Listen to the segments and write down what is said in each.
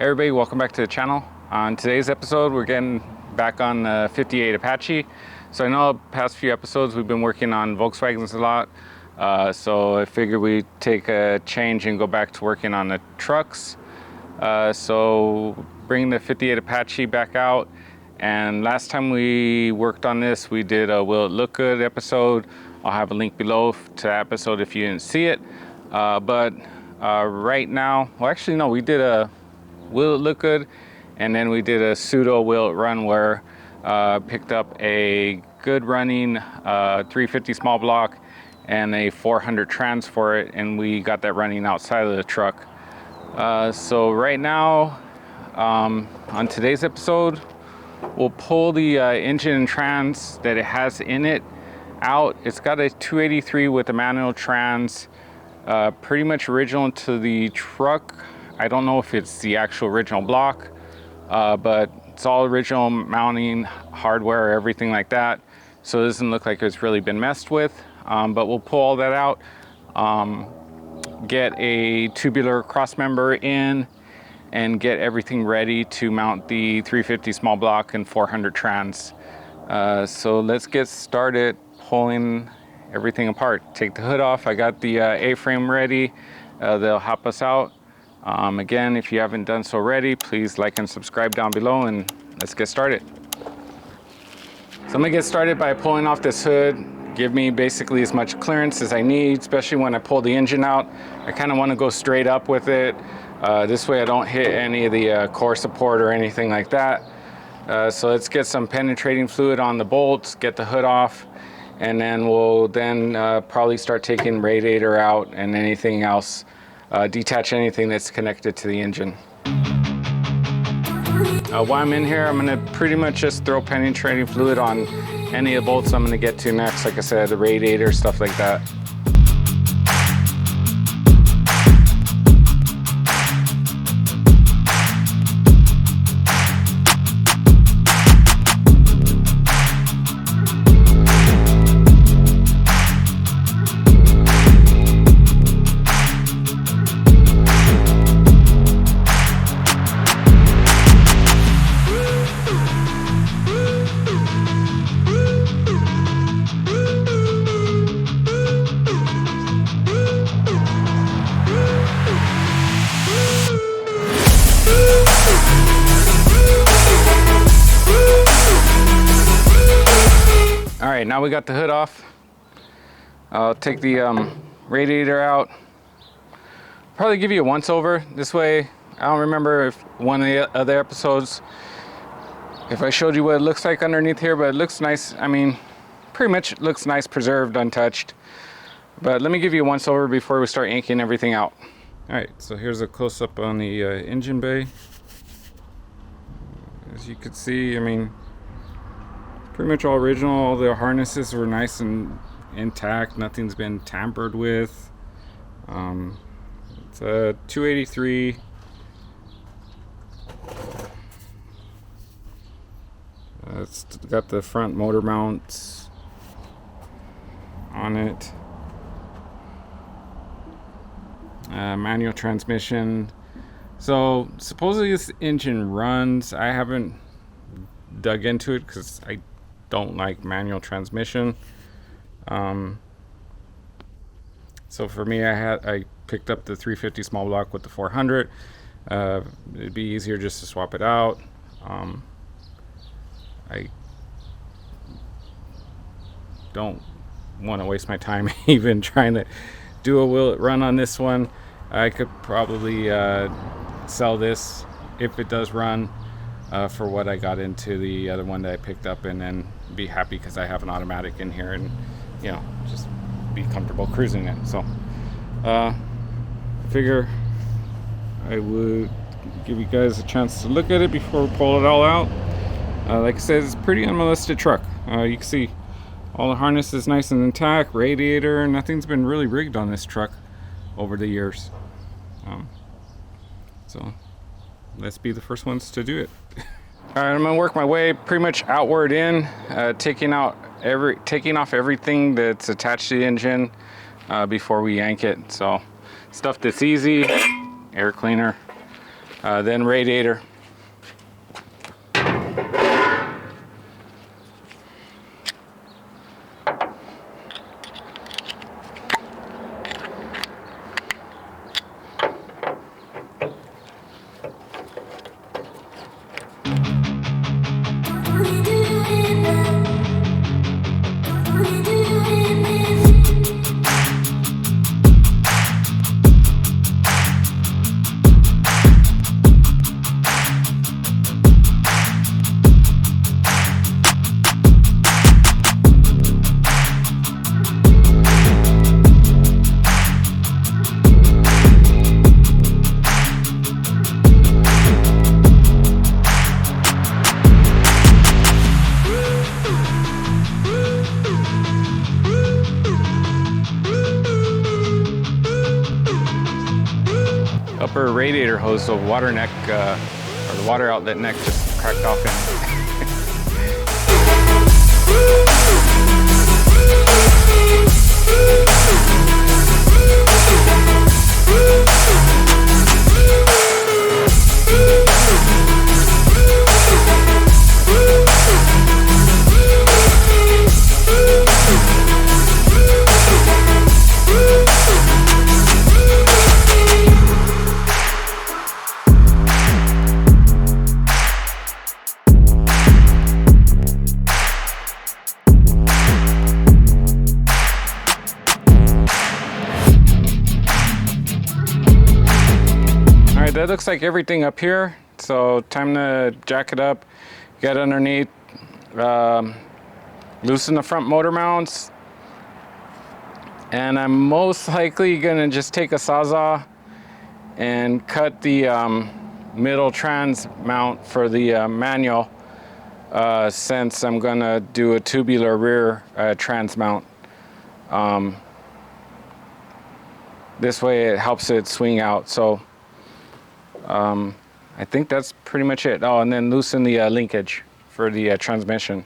Everybody, welcome back to the channel. On today's episode, we're getting back on the 58 Apache. So I know the past few episodes we've been working on Volkswagens a lot. So I figured we'd take a change and go back to working on the trucks. So bring the 58 Apache back out. And last time we worked on this, we did a Will It Look Good episode. I'll have a link below to that episode if you didn't see it. Right now, well actually no, we did a Will It Look Good, and then we did a pseudo Will It Run where picked up a good running 350 small block and a 400 trans for it, and we got that running outside of the truck. So right now, on today's episode, we'll pull the engine and trans that it has in it out. It's got a 283 with a manual trans, pretty much original to the truck. I don't know if it's the actual original block, but it's all original mounting, hardware, everything like that. So it doesn't look like it's really been messed with, but we'll pull all that out, get a tubular cross member in, and get everything ready to mount the 350 small block and 400 trans. So let's get started pulling everything apart. Take the hood off. I got the A-frame ready. They'll help us out. Again, if you haven't done so already, please like and subscribe down below, and let's get started. So I'm gonna get started by pulling off this hood. Give me basically as much clearance as I need, especially when I pull the engine out. I kind of want to go straight up with it. This way I don't hit any of the core support or anything like that. So let's get some penetrating fluid on the bolts, get the hood off, and then we'll probably start taking radiator out and anything else, detach anything that's connected to the engine. While I'm in here, I'm gonna pretty much just throw penetrating fluid on any of the bolts I'm gonna get to next. Like I said, the radiator, stuff like that. All right, now we got the hood off. I'll take the radiator out. Probably give you a once over. This way, I don't remember if one of the other episodes, if I showed you what it looks like underneath here, but it looks nice. I mean, pretty much looks nice, preserved, untouched. But let me give you a once over before we start inking everything out. All right, so here's a close up on the engine bay. As you can see, I mean, pretty much all original. All the harnesses were nice and intact. Nothing's been tampered with. It's a 283. It's got the front motor mounts on it. Manual transmission. So supposedly this engine runs. I haven't dug into it because I don't like manual transmission. So for me, I picked up the 350 small block with the 400. It'd be easier just to swap it out. I don't want to waste my time even trying to do a Will It Run on this one. I could probably sell this if it does run for what I got into the other one that I picked up, and then be happy because I have an automatic in here and, you know, just be comfortable cruising it. So I figure I would give you guys a chance to look at it before we pull it all out. Like I said, it's a pretty unmolested truck. You can see all the harness is nice and intact, radiator, nothing's been really rigged on this truck over the years. So let's be the first ones to do it. All right, I'm gonna work my way pretty much outward in, taking off everything that's attached to the engine before we yank it. So stuff that's easy, air cleaner, then radiator. Upper radiator hose, the water neck, or the water outlet neck just cracked off in. That looks like everything up here, so time to jack it up, get underneath, loosen the front motor mounts, and I'm most likely gonna just take a Sawzall and cut the middle trans mount for the manual, since I'm gonna do a tubular rear trans mount. This way it helps it swing out. So I think that's pretty much it. Oh, and then loosen the linkage for the transmission.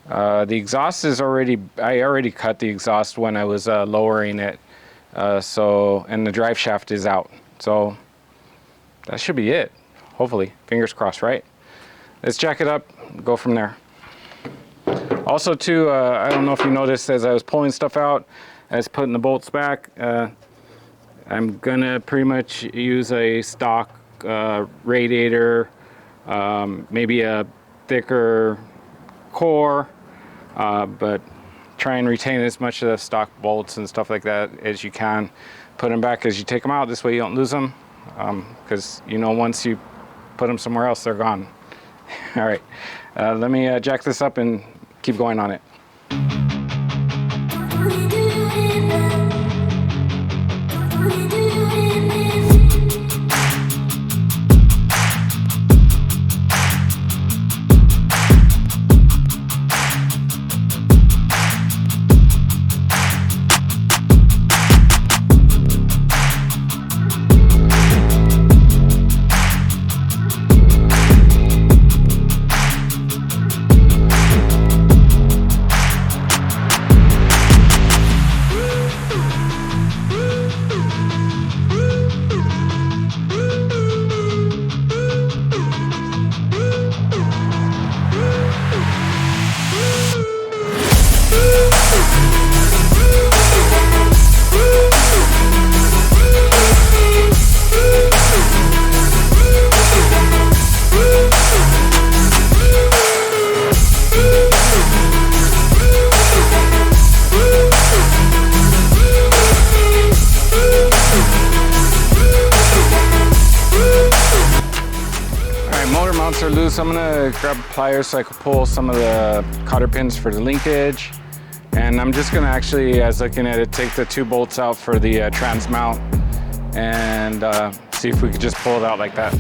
The exhaust is I already cut the exhaust when I was lowering it. And the drive shaft is out. So that should be it. Hopefully, fingers crossed, right? Let's jack it up, go from there. Also too, I don't know if you noticed as I was pulling stuff out, I was putting the bolts back. I'm gonna pretty much use a stock radiator, maybe a thicker core, but try and retain as much of the stock bolts and stuff like that as you can. Put them back as you take them out, this way you don't lose them, because you know once you put them somewhere else, they're gone. All right, let me jack this up and keep going on it. Are loose. I'm gonna grab pliers so I can pull some of the cotter pins for the linkage, and I'm just gonna actually, as looking at it, take the two bolts out for the trans mount and see if we could just pull it out like that.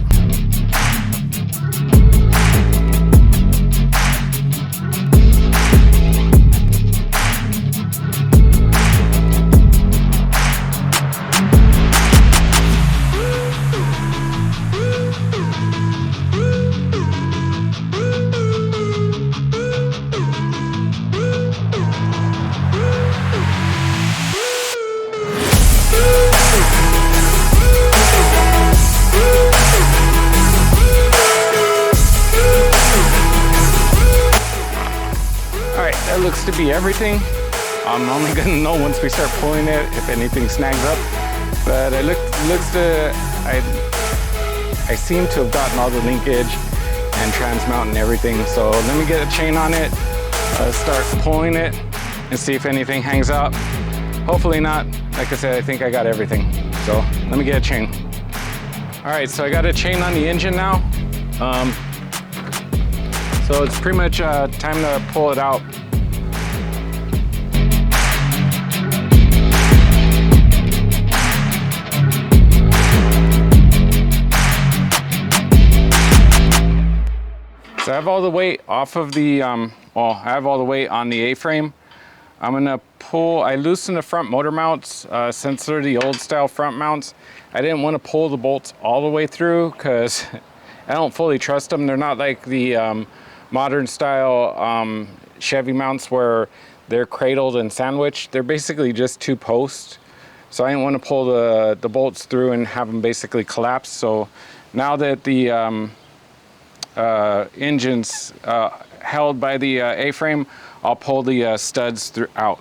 looks to be everything. I'm only gonna know once we start pulling it if anything snags up. But it looks to, I seem to have gotten all the linkage and trans mount and everything. So let me get a chain on it, start pulling it and see if anything hangs up. Hopefully not. Like I said, I think I got everything. So let me get a chain. All right, so I got a chain on the engine now. So it's pretty much time to pull it out. So I have all the weight off of the, well, I have all the weight on the A-frame. I'm gonna pull, I loosened the front motor mounts since they're the old style front mounts. I didn't want to pull the bolts all the way through because I don't fully trust them. They're not like the modern style Chevy mounts where they're cradled and sandwiched. They're basically just two posts. So I didn't want to pull the bolts through and have them basically collapse. So now that the engine's held by the A-frame, I'll pull the studs out.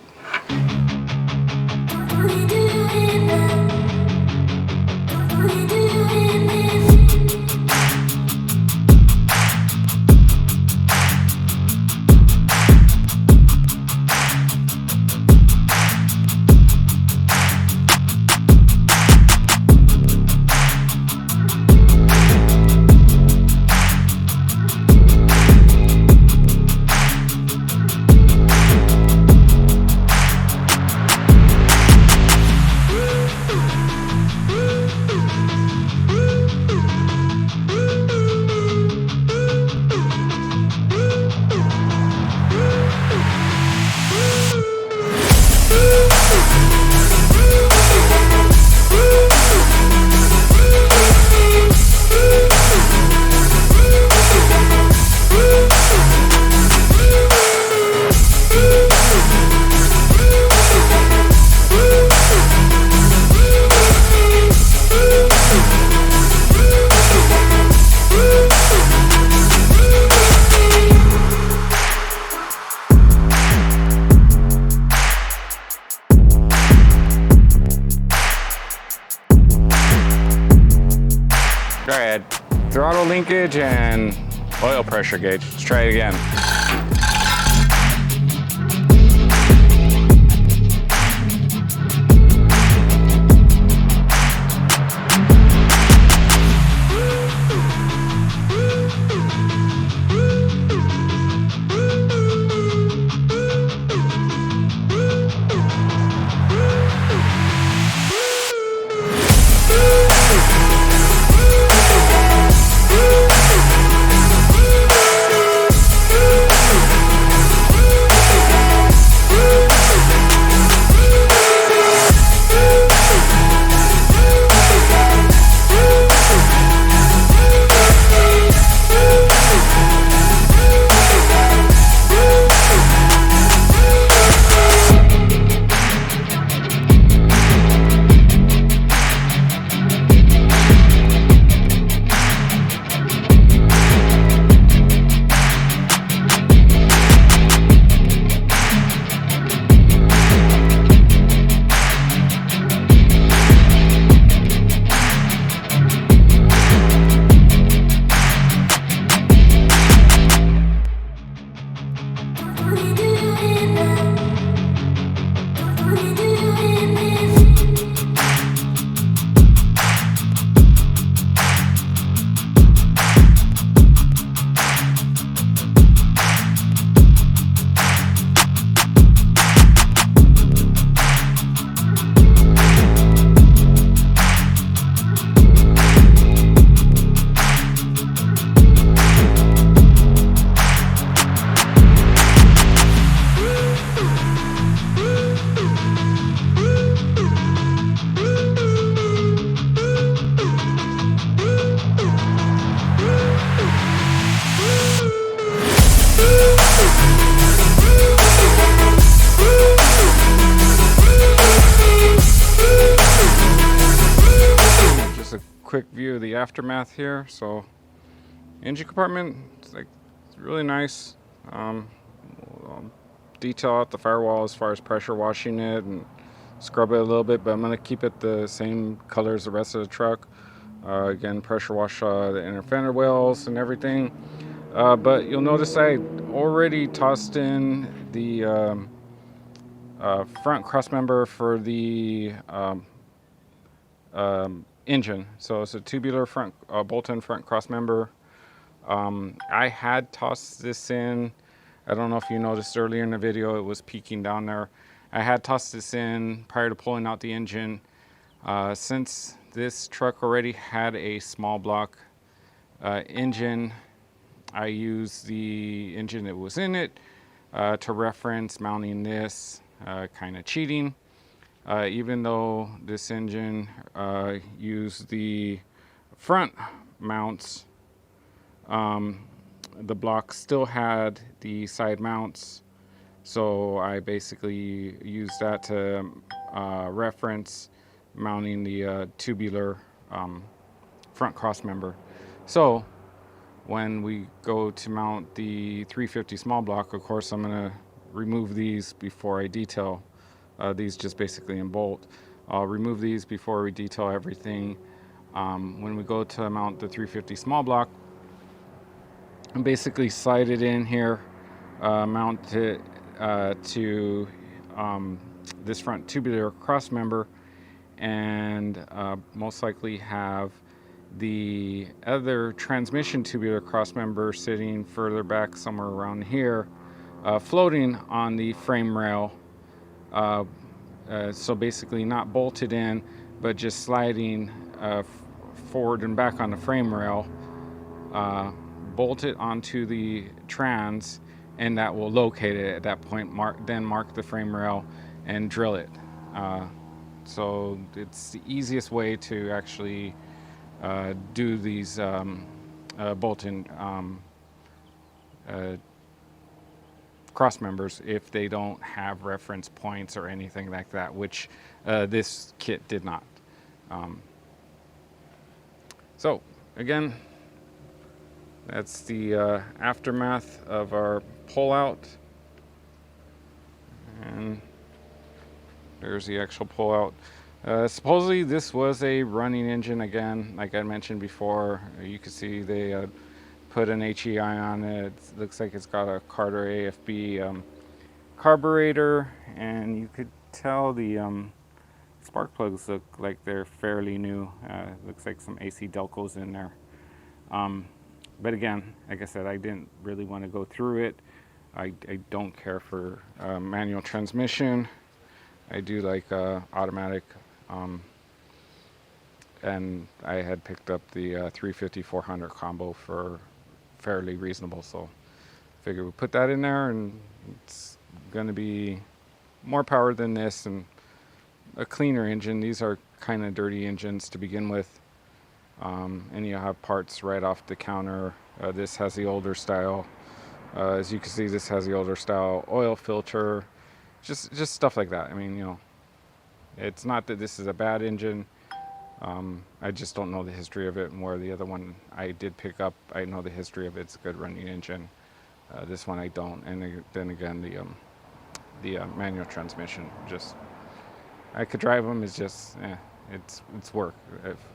All right, throttle linkage and oil pressure gauge. Let's try it again. Quick view of the aftermath here. So engine compartment, it's really nice. detail out the firewall as far as pressure washing it and scrub it a little bit, but I'm going to keep it the same color as the rest of the truck. Again, pressure wash the inner fender wells and everything. But you'll notice I already tossed in the front cross member for the engine. So it's a tubular front bolt-in front cross member. I had tossed this in. I don't know if you noticed earlier in the video, it was peeking down there. I had tossed this in prior to pulling out the engine. Since this truck already had a small block engine, I used the engine that was in it to reference mounting this, kind of cheating. Even though this engine used the front mounts, the block still had the side mounts. So I basically used that to reference mounting the tubular front cross member. So when we go to mount the 350 small block, of course I'm going to remove these before I detail. These just basically in bolt. I'll remove these before we detail everything. When we go to mount the 350 small block, and basically slide it in here, mount it to this front tubular cross member, and most likely have the other transmission tubular cross member sitting further back somewhere around here, floating on the frame rail. So basically not bolted in, but just sliding forward and back on the frame rail, bolt it onto the trans, and that will locate it at that point. Then mark the frame rail and drill it. So it's the easiest way to actually do these bolt-in cross members if they don't have reference points or anything like that, which this kit did not. So again, that's the aftermath of our pullout, and there's the actual pullout. Supposedly this was a running engine. Again, like I mentioned before, you can see they put an HEI on it. It looks like it's got a Carter AFB carburetor, and you could tell the spark plugs look like they're fairly new. Looks like some AC Delcos in there. But again, like I said, I didn't really want to go through it. I don't care for manual transmission. I do like automatic. And I had picked up the 350-400 combo for fairly reasonable, so figure we put that in there, and it's going to be more power than this and a cleaner engine. These are kind of dirty engines to begin with, and you have parts right off the counter. This has the older style. As you can see, this has the older style oil filter, just stuff like that. I mean, you know, it's not that this is a bad engine. I just don't know the history of it, and where the other one I did pick up, I know the history of it. It's a good running engine. This one I don't. And then again, the manual transmission, just I could drive them. It's just it's work.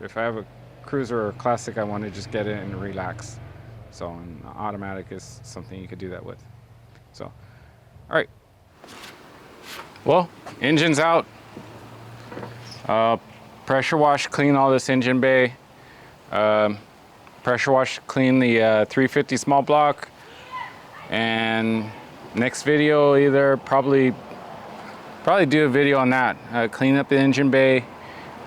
If I have a cruiser or classic, I want to just get it and relax. So an automatic is something you could do that with. So, all right. Well, engine's out. Pressure wash, clean all this engine bay. Pressure wash, clean the 350 small block. And next video, either probably do a video on that. Clean up the engine bay,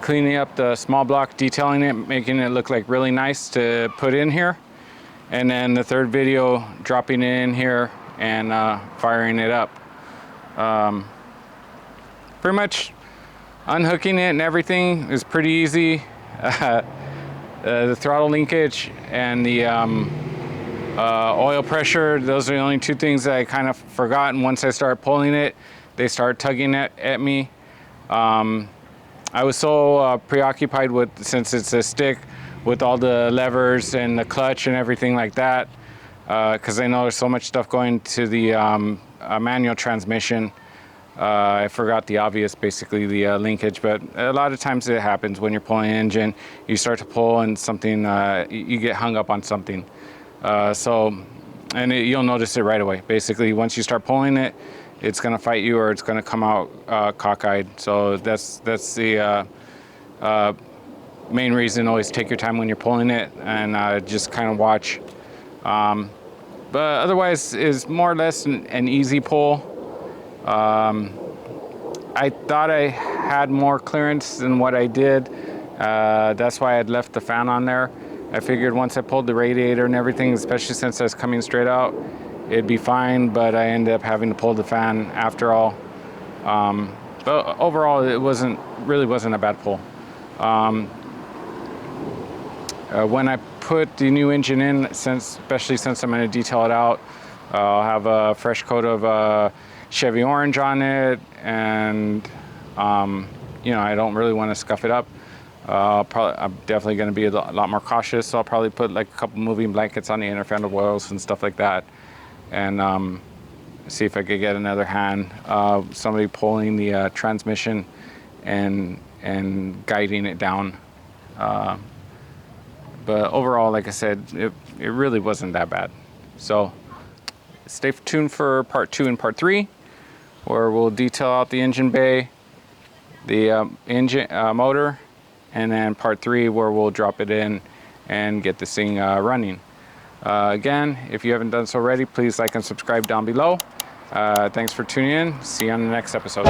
cleaning up the small block, detailing it, making it look like really nice to put in here. And then the third video, dropping it in here and firing it up. Pretty much unhooking it and everything is pretty easy. The throttle linkage and the oil pressure, those are the only two things that I kind of forgot. And once I started pulling it, they started tugging at me. I was so preoccupied with, since it's a stick, with all the levers and the clutch and everything like that, because I know there's so much stuff going to the a manual transmission. I forgot the obvious, basically the linkage, but a lot of times it happens when you're pulling an engine. You start to pull and something, you get hung up on something. You'll notice it right away. Basically, once you start pulling it, it's going to fight you or it's going to come out cockeyed. So that's the main reason. Always take your time when you're pulling it and just kind of watch. But otherwise, is more or less an easy pull. I thought I had more clearance than what I did. That's why I'd left the fan on there. I figured once I pulled the radiator and everything, especially since I was coming straight out, it'd be fine, but I ended up having to pull the fan after all. But overall, it really wasn't a bad pull. When I put the new engine in, especially since I'm going to detail it out, I'll have a fresh coat of Chevy orange on it, and I don't really want to scuff it up. I'm definitely going to be a lot more cautious, so I'll probably put like a couple moving blankets on the inner fender oils and stuff like that, and see if I could get another hand, somebody pulling the transmission and guiding it down. But overall, like I said, it really wasn't that bad. So stay tuned for part 2 and part 3, where we'll detail out the engine bay, the engine motor, and then part 3 where we'll drop it in and get this thing running. Again, if you haven't done so already, please like and subscribe down below. Thanks for tuning in. See you on the next episode.